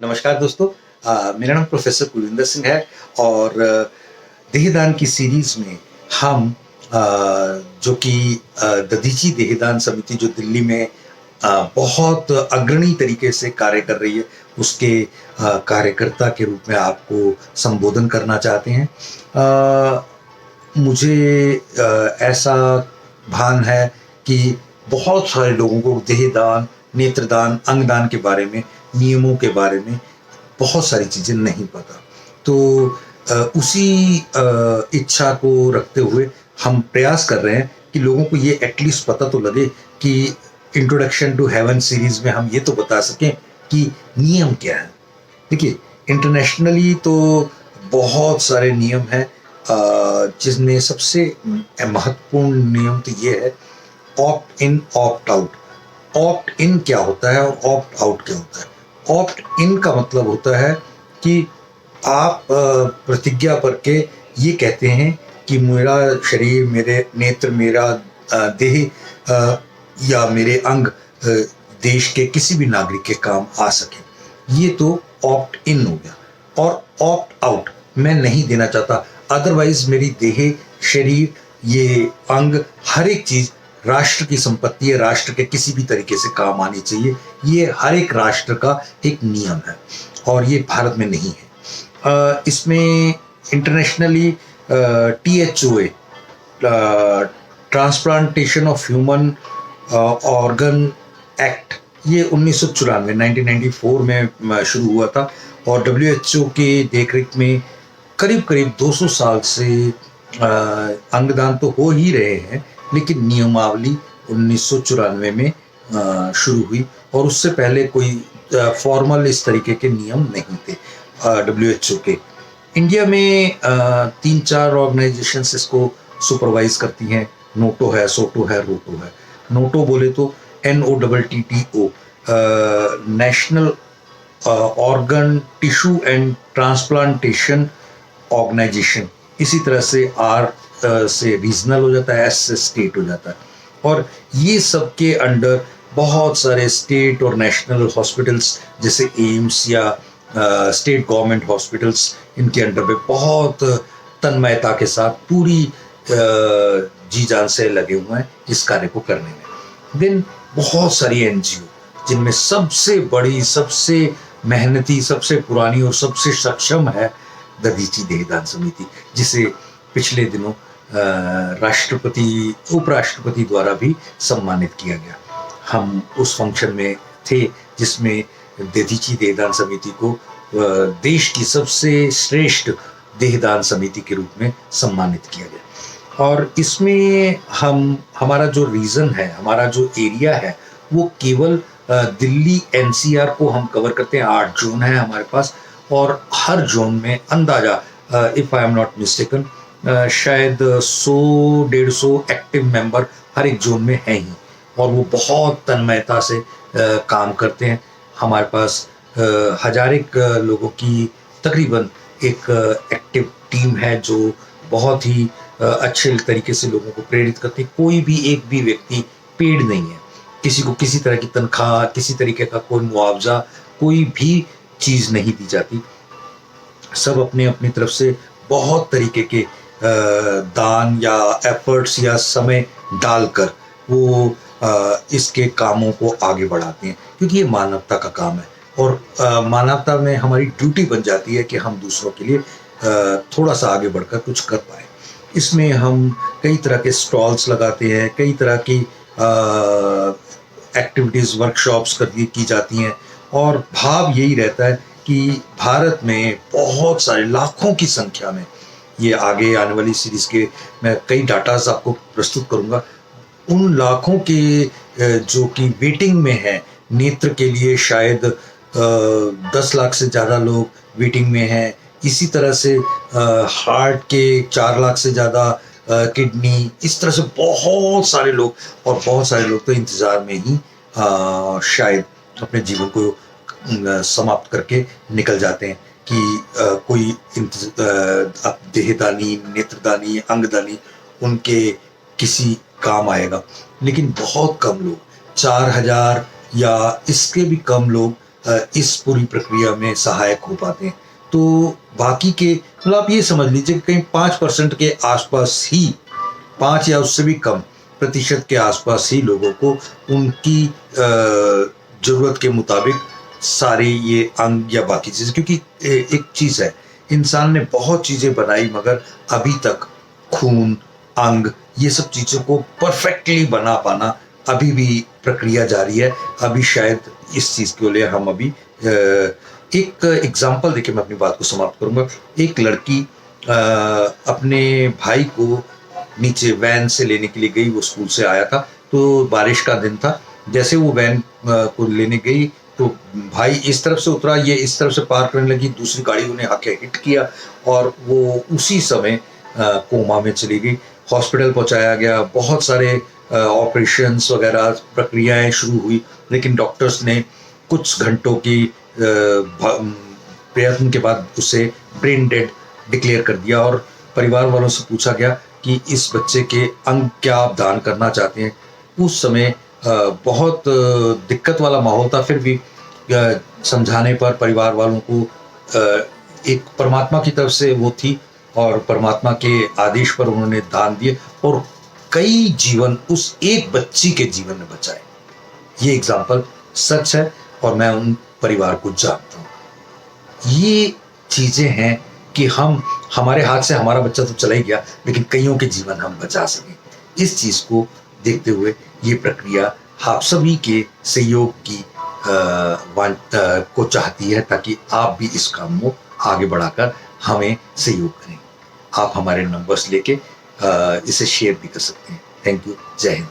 नमस्कार दोस्तों। मेरा नाम प्रोफेसर कुलविंदर सिंह है और देहदान की सीरीज में हम जो कि दधीची देहदान समिति जो दिल्ली में बहुत अग्रणी तरीके से कार्य कर रही है, उसके कार्यकर्ता के रूप में आपको संबोधन करना चाहते हैं। मुझे ऐसा भान है कि बहुत सारे लोगों को देहदान, नेत्रदान, अंगदान के बारे में, नियमों के बारे में बहुत सारी चीज़ें नहीं पता। तो उसी इच्छा को रखते हुए हम प्रयास कर रहे हैं कि लोगों को ये एटलीस्ट पता तो लगे कि इंट्रोडक्शन टू हेवन सीरीज में हम ये तो बता सकें कि नियम क्या है। देखिए, इंटरनेशनली तो बहुत सारे नियम हैं, जिसमें सबसे महत्वपूर्ण नियम तो ये है ऑप्ट इन ऑप्ट आउट। ऑप्ट इन क्या होता है और ऑप्ट आउट क्या होता है? ऑप्ट इन का मतलब होता है कि आप प्रतिज्ञा करके ये कहते हैं कि मेरा शरीर, मेरे नेत्र, मेरा देह या मेरे अंग देश के किसी भी नागरिक के काम आ सके। ये तो ऑप्ट इन हो गया। और ऑप्ट आउट, मैं नहीं देना चाहता, अदरवाइज मेरी देह, शरीर, ये अंग, हर एक चीज़ राष्ट्र की संपत्ति है, राष्ट्र के किसी भी तरीके से काम आनी चाहिए। ये हर एक राष्ट्र का एक नियम है और ये भारत में नहीं है। इसमें internationally THOA, transplantation of human organ act, ये 1994 में शुरू हुआ था और WHO के देखरेख में करीब करीब 200 साल से अंगदान तो हो ही रहे हैं, लेकिन नियमावली 1994 में शुरू हुई और उससे पहले कोई फॉर्मल इस तरीके के नियम नहीं थे WHO के। इंडिया में 3-4 ऑर्गेनाइजेशंस इसको सुपरवाइज करती हैं। नोटो है, सोटो है, रोटो है। नोटो बोले तो NOTTO, national organ tissue and transplantation organisation. इसी तरह से R से रीजनल हो जाता है, S से स्टेट हो जाता है। और ये सब के अंडर बहुत सारे स्टेट और नेशनल हॉस्पिटल्स जैसे एम्स या स्टेट गवर्नमेंट हॉस्पिटल्स, इनके अंडर में बहुत तन्मयता के साथ पूरी जी जान से लगे हुए हैं इस कार्य को करने में। देन बहुत सारी NGO, जिनमें सबसे बड़ी, सबसे मेहनती, सबसे पुरानी और सबसे सक्षम है दधीची देहदान समिति, जिसे पिछले दिनों राष्ट्रपति, उपराष्ट्रपति द्वारा भी सम्मानित किया गया। हम उस फंक्शन में थे जिसमें दधीची देहदान समिति को देश की सबसे श्रेष्ठ देहदान समिति के रूप में सम्मानित किया गया। और इसमें हमारा जो रीजन है, हमारा जो एरिया है, वो केवल दिल्ली NCR को हम कवर करते हैं। 8 जोन है हमारे पास और हर जोन में अंदाजा, if I am not mistaken, शायद 100-150 एक्टिव मेंबर हर एक जोन में हैं ही, और वो बहुत तन्मयता से काम करते हैं। हमारे पास हजारेक लोगों की तकरीबन एक एक्टिव टीम है जो बहुत ही अच्छे तरीके से लोगों को प्रेरित करती है। कोई भी एक भी व्यक्ति पेड नहीं है, किसी को किसी तरह की तनख्वाह, किसी तरीके का कोई मुआवजा, कोई भी चीज़ नहीं दी जाती। सब अपने अपनी तरफ से बहुत तरीके के दान या एफर्ट्स या समय डालकर वो इसके कामों को आगे बढ़ाते हैं, क्योंकि ये मानवता का काम है और मानवता में हमारी ड्यूटी बन जाती है कि हम दूसरों के लिए थोड़ा सा आगे बढ़कर कुछ कर पाए। इसमें हम कई तरह के स्टॉल्स लगाते हैं, कई तरह की एक्टिविटीज़, वर्कशॉप्स की जाती हैं और भाव यही रहता है कि भारत में बहुत सारे, लाखों की संख्या में, ये आगे आने वाली सीरीज़ के मैं कई डाटाज आपको प्रस्तुत करूंगा, उन लाखों के जो कि वेटिंग में हैं नेत्र के लिए, शायद 10 लाख से ज़्यादा लोग वेटिंग में हैं। इसी तरह से हार्ट के 4 लाख से ज़्यादा, किडनी, इस तरह से बहुत सारे लोग, और बहुत सारे लोग तो इंतज़ार में ही शायद अपने जीवन को समाप्त करके निकल जाते हैं कि कोई देहदानी, नेत्रदानी, अंगदानी उनके किसी काम आएगा। लेकिन बहुत कम लोग, 4000 या इसके भी कम लोग इस पूरी प्रक्रिया में सहायक हो पाते हैं। तो बाकी के मतलब आप ये समझ लीजिए कि कहीं 5% के आसपास ही, 5 या उससे भी कम प्रतिशत के आसपास ही लोगों को उनकी ज़रूरत के मुताबिक सारे ये अंग या बाकी चीज़ें, क्योंकि एक चीज़ है, इंसान ने बहुत चीज़ें बनाई मगर अभी तक खून, अंग, ये सब चीज़ों को परफेक्टली बना पाना अभी भी प्रक्रिया जारी है। अभी शायद इस चीज़ के लिए हम अभी एक एग्ज़ाम्पल देके मैं अपनी बात को समाप्त करूँगा। एक लड़की अपने भाई को नीचे वैन से लेने के लिए गई, वो स्कूल से आया था, तो बारिश का दिन था। जैसे वो वैन को लेने गई तो भाई इस तरफ से उतरा, ये इस तरफ से पार करने लगी, दूसरी गाड़ी उन्हें आके हिट किया और वो उसी समय कोमा में चली गई। हॉस्पिटल पहुँचाया गया, बहुत सारे ऑपरेशंस वगैरह प्रक्रियाएँ शुरू हुई, लेकिन डॉक्टर्स ने कुछ घंटों की प्रयत्न के बाद उसे ब्रेन डेड डिक्लेयर कर दिया और परिवार वालों से पूछा गया कि इस बच्चे के अंग क्या आप दान करना चाहते हैं। उस समय बहुत दिक्कत वाला माहौल था, फिर भी समझाने पर परिवार वालों को एक परमात्मा की तरफ से वो थी और परमात्मा के आदेश पर उन्होंने दान दिए और कई जीवन उस एक बच्ची के जीवन में बचाए। ये एग्जाम्पल सच है और मैं उन परिवार को जानता हूँ। ये चीज़ें हैं कि हम, हमारे हाथ से हमारा बच्चा तो चला ही गया, लेकिन कईयों के जीवन हम बचा सकें। इस चीज़ को देखते हुए ये प्रक्रिया आप सभी के सहयोग की को चाहती है, ताकि आप भी इस काम को आगे बढ़ाकर हमें सहयोग करें। आप हमारे नंबर्स लेके इसे शेयर भी कर सकते हैं। Thank you. जय हिंद।